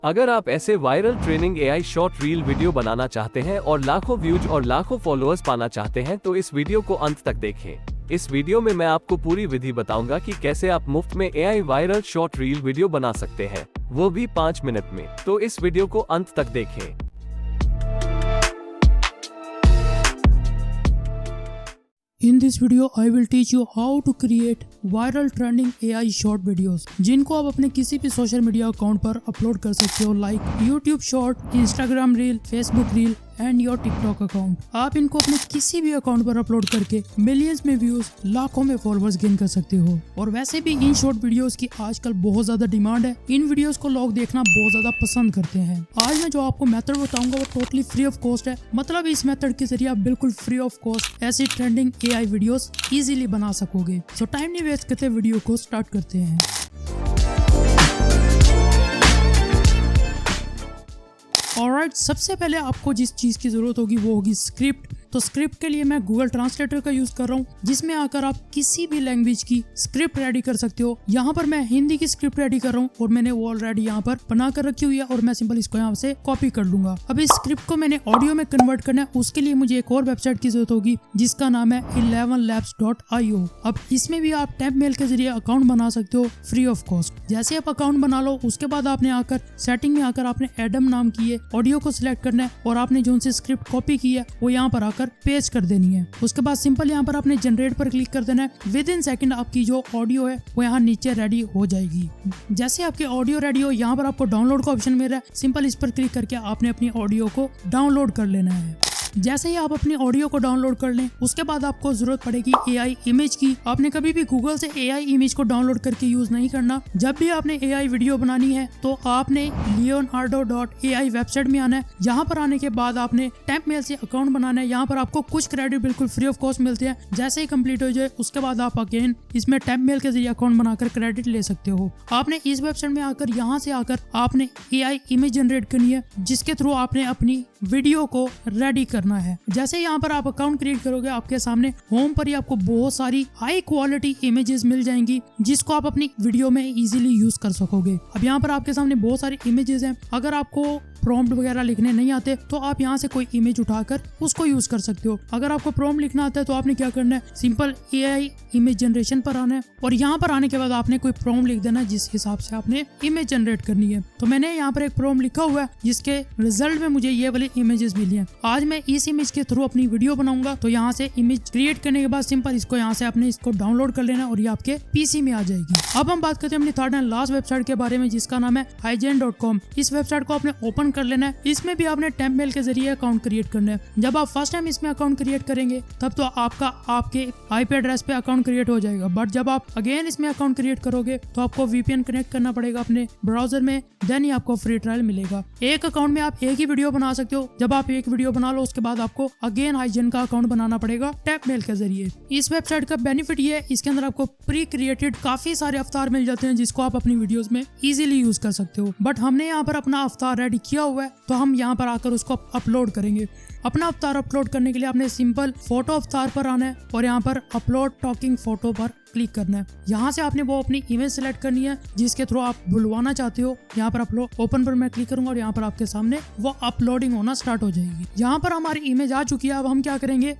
अगर आप ऐसे viral training AI short reel video बनाना चाहते हैं और लाखों व्यूज और लाखों फॉलोअर्स पाना चाहते हैं तो इस वीडियो को अंत तक देखें। इस वीडियो में मैं आपको पूरी विधि बताऊंगा कि कैसे आप मुफ्त में AI viral short reel video बना सकते हैं, वो भी 5 मिनट में। तो इस वीडियो को अंत तक देखें। In this video, I will teach you how to create viral trending AI short videos, जिनको आप अपने किसी भी सोशल मीडिया अकाउंट पर अपलोड कर सकते हो, like YouTube short, Instagram reel, Facebook reel and your TikTok account. आप इनको अपने किसी भी अकाउंट पर अपलोड करके मिलियंस में व्यूज, लाखों में फॉलोअर्स गेन कर सकते हो। और वैसे भी इन शॉर्ट वीडियोस की आजकल बहुत ज्यादा डिमांड है। इन वीडियोस को लोग देखना बहुत ज्यादा पसंद करते हैं। आज मैं जो आपको मेथड बताऊंगा वो टोटली फ्री ऑफ कॉस्ट है। मतलब इस मेथड के जरिए आप बिल्कुल फ्री ऑफ कॉस्ट ऐसी ट्रेंडिंग AI वीडियोस इजीली बना सकोगे। सो टाइम नहीं वेस्ट करते, वीडियो को स्टार्ट करते हैं। ऑलराइट, सबसे पहले आपको जिस चीज की जरूरत होगी वो होगी स्क्रिप्ट। तो स्क्रिप्ट के लिए मैं गूगल ट्रांसलेटर का यूज कर रहा हूँ, जिसमें आकर आप किसी भी लैंग्वेज की स्क्रिप्ट रेडी कर सकते हो। यहाँ पर मैं हिंदी की स्क्रिप्ट रेडी कर रहा हूँ और मैंने वो ऑलरेडी यहाँ पर बना कर रखी हुई है और मैं सिंपल इसको यहाँ से कॉपी कर लूंगा। अब इस स्क्रिप्ट को मैंने ऑडियो में कन्वर्ट करना है, उसके लिए मुझे एक और वेबसाइट की जरूरत होगी जिसका नाम है 11labs.io। अब इसमें भी आप टैप मेल के जरिए अकाउंट बना सकते हो फ्री ऑफ कॉस्ट। जैसे आप अकाउंट बना लो, उसके बाद आपने आकर सेटिंग में आकर आपने एडम नाम की है ऑडियो को सिलेक्ट करना है और आपने जो उनसे स्क्रिप्ट कॉपी की है वो यहाँ पर आकर पेस्ट कर देनी है। उसके बाद सिंपल यहाँ पर आपने जनरेट पर क्लिक कर देना है। विद इन सेकंड आपकी जो ऑडियो है वो यहाँ नीचे रेडी हो जाएगी। जैसे आपकी ऑडियो रेडी हो, यहाँ पर आपको डाउनलोड का ऑप्शन मिल रहा है। सिंपल इस पर क्लिक करके आपने अपनी ऑडियो को डाउनलोड कर लेना है। जैसे ही आप अपनी ऑडियो को डाउनलोड कर लें, उसके बाद आपको जरूरत पड़ेगी AI इमेज की। आपने कभी भी गूगल से AI इमेज को डाउनलोड करके यूज नहीं करना। जब भी आपने AI वीडियो बनानी है तो आपने leonardo.ai वेबसाइट में आना है। यहाँ पर आने के बाद आपने टैप मेल से अकाउंट बनाना है। यहाँ पर आपको कुछ क्रेडिट बिल्कुल फ्री ऑफ कॉस्ट मिलते हैं। जैसे ही कंप्लीट हो जाए उसके बाद आप अगेन इसमें टैप मेल के जरिए अकाउंट बनाकर क्रेडिट ले सकते हो। आपने इस वेबसाइट में आकर यहाँ से आकर आपने AI इमेज जनरेट करनी है, जिसके थ्रू आपने अपनी वीडियो को रेडी करना है। जैसे यहाँ पर आप अकाउंट क्रिएट करोगे, आपके सामने होम पर ही आपको बहुत सारी हाई क्वालिटी इमेजेस मिल जाएंगी, जिसको आप अपनी वीडियो में इजीली यूज कर सकोगे। अब यहाँ पर आपके सामने बहुत सारी इमेजेस हैं। अगर आपको प्रॉम्प्ट वगैरह लिखने नहीं आते तो आप यहाँ से कोई इमेज उठाकर उसको यूज कर सकते हो। अगर आपको प्रॉम्प्ट लिखना आता है तो आपने क्या करना है, सिंपल AI इमेज जनरेशन पर आना है और यहाँ पर आने के बाद आपने कोई प्रॉम्प्ट लिख देना है जिस हिसाब से आपने इमेज जनरेट करनी है। तो मैंने यहाँ पर एक प्रॉम्प्ट लिखा हुआ है जिसके रिजल्ट में मुझे ये वाली इमेजेस मिली हैं। आज मैं इस इमेज के थ्रू अपनी वीडियो बनाऊंगा। तो यहाँ से इमेज क्रिएट करने के बाद सिंपल इसको यहाँ से आपने इसको डाउनलोड कर लेना और ये आपके PC में आ जाएगी। अब हम बात करते हैं अपनी थर्ड एंड लास्ट वेबसाइट के बारे में, जिसका नाम है hygen.com। इस वेबसाइट को आपने ओपन कर लेना है। इसमें भी आपने टैप मेल के जरिए अकाउंट क्रिएट करना है। जब आप फर्स्ट टाइम इसमें अकाउंट क्रिएट करेंगे तब तो आपके IP एड्रेस पे अकाउंट क्रिएट हो जाएगा, बट जब आप अगेन इसमें अकाउंट क्रिएट करोगे तो आपको VPN कनेक्ट करना पड़ेगा अपने ब्राउजर में, देन ही आपको फ्री ट्रायल मिलेगा। एक अकाउंट में आप एक ही वीडियो बना सकते हो। जब आप एक वीडियो बना लो उसके बाद आपको अगेन hygen का अकाउंट बनाना पड़ेगा टैप मेल के जरिए। इस वेबसाइट का बेनिफिट ये है, इसके अंदर आपको प्री क्रिएटेड काफी सारे अवतार मिल जाते हैं जिसको आप अपनी वीडियोस में इजीली यूज कर सकते हो। बट हमने यहाँ पर अपना अवतार रेडी किया हुआ है तो हम यहाँ पर आकर उसको अपलोड करेंगे। अपना अवतार अपलोड करने के लिए आपने सिंपल फोटो अवतार पर आना है और यहाँ पर अपलोड टॉकिंग फोटो पर क्लिक करना है। यहाँ से आपने वो अपनी इमेज सेलेक्ट करनी है जिसके थ्रू आप बुलवाना चाहते हो। यहाँ पर अपलोड ओपन पर मैं क्लिक करूंगा और यहाँ पर आपके सामने वो अपलोडिंग होना स्टार्ट हो जाएगी। यहाँ पर हमारी इमेज आ चुकी है। अब हम क्या करेंगे,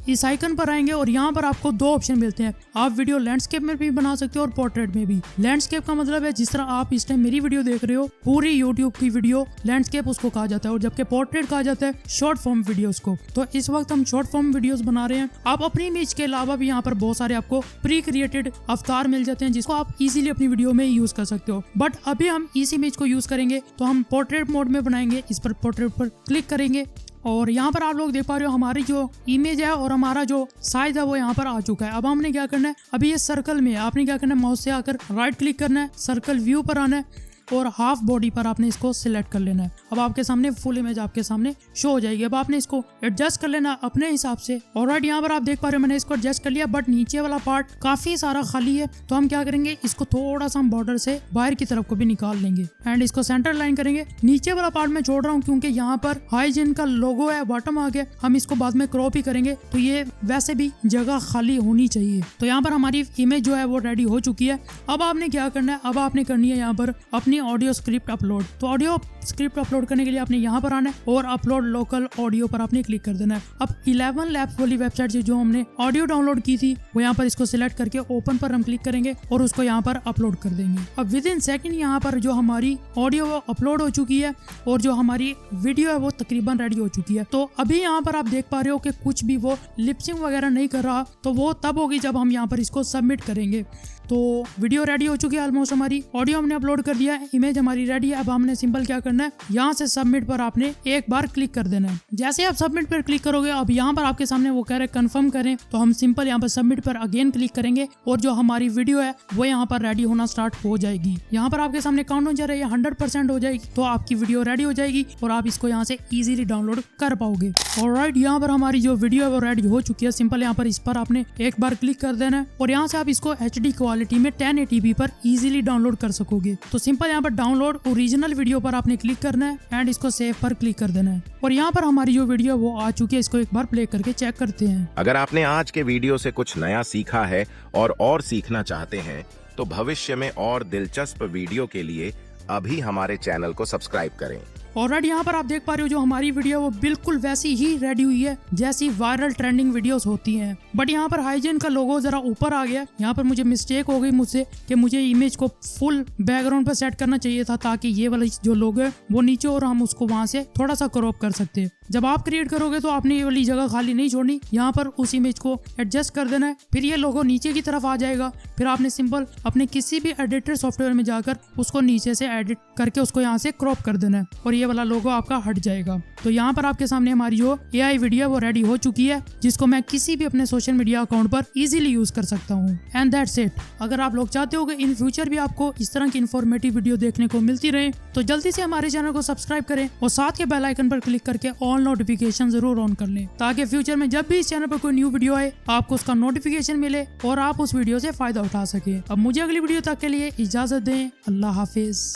इस आइकन पर आएंगे और यहाँ पर आपको 2 ऑप्शन मिलते हैं। आप वीडियो लैंडस्केप में भी बना सकते हो और पोर्ट्रेट में भी। लैंडस्केप का मतलब है जिस तरह आप इस टाइम मेरी वीडियो देख रहे हो, पूरी यूट्यूब की वीडियो लैंडस्केप उसको कहा जाता है, और जबकि पोर्ट्रेट कहा जाता है शॉर्ट फॉर्म वीडियोस को। तो इस वक्त हम शॉर्ट फॉर्म वीडियोस बना रहे हैं। आप अपनी इमेज के अलावा भी यहाँ पर बहुत सारे आपको प्री क्रिएटेड अवतार मिल जाते हैं जिसको आप इजीली अपनी वीडियो में यूज कर सकते हो। बट अभी हम इस इमेज को यूज करेंगे तो हम पोर्ट्रेट मोड में बनाएंगे। इस पर पोर्ट्रेट पर क्लिक करेंगे और यहाँ पर आप लोग देख पा रहे हो हमारी जो इमेज है और हमारा जो साइज है वो यहाँ पर आ चुका है। अब हमने क्या करना है, अभी ये सर्कल में है, आपने क्या करना है, माउस से आकर राइट क्लिक करना है, सर्कल व्यू पर आना है और हाफ बॉडी पर आपने इसको सिलेक्ट कर लेना है। अब आपके सामने फुल इमेज आपके सामने शो हो जाएगी। अब आपने इसको एडजस्ट कर लेना अपने हिसाब से। ऑलराइट, यहाँ पर आप देख पा रहे हो मैंने इसको एडजस्ट कर लिया, बट नीचे वाला पार्ट काफी सारा खाली है। तो हम क्या करेंगे, इसको थोड़ा सा हम बॉर्डर से बाहर की तरफ को भी निकाल लेंगे एंड इसको सेंटर लाइन करेंगे। नीचे वाला पार्ट मैं छोड़ रहा हूँ क्योंकि यहाँ पर hygen का लोगो है, बॉटम आ गया। हम इसको बाद में क्रॉप ही करेंगे तो ये वैसे भी जगह खाली होनी चाहिए। तो यहाँ पर हमारी इमेज जो है वो रेडी हो चुकी है। अब आपने क्या करना है, अब आपने करनी है यहाँ पर अपनी अपनी ऑडियो स्क्रिप्ट अपलोड। तो ऑडियो स्क्रिप्ट अपलोड करने के लिए आपने यहाँ पर आना है और अपलोड लोकल ऑडियो पर आपने क्लिक कर देना है। अब 11 लैब्स वाली वेबसाइट से जो हमने ऑडियो डाउनलोड की थी वो यहाँ पर इसको सिलेक्ट करके ओपन पर हम क्लिक करेंगे और उसको यहाँ पर अपलोड कर देंगे। अब विद इन सेकंड यहाँ पर जो हमारी ऑडियो अपलोड हो चुकी है और जो हमारी वीडियो है वो तकरीबन रेडी हो चुकी है। तो अभी यहाँ पर आप देख पा रहे हो कि कुछ भी वो लिपसिंग वगैरह नहीं कर रहा, तो वो तब होगी जब हम यहाँ पर इसको सबमिट करेंगे। तो वीडियो रेडी हो चुकी है ऑलमोस्ट, हमारी ऑडियो हमने अपलोड कर दिया है, इमेज हमारी रेडी है। अब हमने सिंपल क्या करना है, यहाँ से सबमिट पर आपने एक बार क्लिक कर देना है। जैसे आप सबमिट पर क्लिक करोगे अब यहाँ पर आपके सामने वो कह रहे हैं कंफर्म करें, तो हम सिंपल यहाँ पर सबमिट पर अगेन क्लिक करेंगे और जो हमारी वीडियो है वो यहाँ पर रेडी होना स्टार्ट हो जाएगी। यहाँ पर आपके सामने काउंट हो जा रहा है 100% हो जाएगी, तो आपकी वीडियो रेडी हो जाएगी और आप इसको यहाँ से इजीली डाउनलोड कर पाओगे। ऑलराइट, यहाँ पर हमारी जो वीडियो है वो रेडी हो चुकी है। सिंपल यहाँ पर इस पर आपने एक बार क्लिक कर देना है और यहाँ से आप इसको HD क्वालिटी में 1080p पर इजीली डाउनलोड कर सकोगे। तो सिंपल यहाँ पर डाउनलोड ओरिजिनल वीडियो पर आपने क्लिक करना है एंड इसको सेव पर क्लिक कर देना है और यहाँ पर हमारी जो वीडियो वो आ चुकी है। इसको एक बार प्ले करके चेक करते हैं। अगर आपने आज के वीडियो से कुछ नया सीखा है और सीखना चाहते हैं तो भविष्य में और दिलचस्प वीडियो के लिए अभी हमारे चैनल को सब्सक्राइब करें। ऑलरेडी यहाँ पर आप देख पा रहे हो जो हमारी वीडियो वो बिल्कुल वैसी ही रेडी हुई है जैसी वायरल ट्रेंडिंग वीडियोस होती हैं। बट यहाँ पर हाइजीन का लोगो जरा ऊपर आ गया। यहाँ पर मुझे मिस्टेक हो गई मुझसे कि मुझे इमेज को फुल बैकग्राउंड पर सेट करना चाहिए था ताकि ये वाला जो लोगो है वो नीचे और हम उसको वहां से थोड़ा सा क्रॉप कर सकते हैं। जब आप क्रिएट करोगे तो आपने ये वाली जगह खाली नहीं छोड़नी, यहाँ पर उस इमेज को एडजस्ट कर देना है। फिर ये लोगो नीचे की तरफ आ जाएगा। फिर आपने सिंपल अपने किसी भी एडिटर सॉफ्टवेयर में जाकर उसको नीचे से एडिट करके उसको यहाँ से क्रॉप कर देना है और ये वाला लोगो आपका हट जाएगा। तो यहाँ पर आपके सामने हमारी जो AI वीडियो वो रेडी हो चुकी है जिसको मैं किसी भी अपने सोशल मीडिया अकाउंट पर इजीली यूज कर सकता हूँ। And that's it. अगर आप लोग चाहते हो कि इन फ्यूचर भी आपको इस तरह की इन्फॉर्मेटिव वीडियो देखने को मिलती रहे तो जल्दी से हमारे चैनल को सब्सक्राइब करें और साथ के बेल आइकन पर क्लिक करके ऑल नोटिफिकेशन जरूर ऑन कर लें ताकि फ्यूचर में जब भी इस चैनल पर कोई न्यू वीडियो आए आपको उसका नोटिफिकेशन मिले और आप उस वीडियो से फायदा उठा सके। अब मुझे अगली वीडियो तक के लिए इजाजत दें। अल्लाह हाफिज।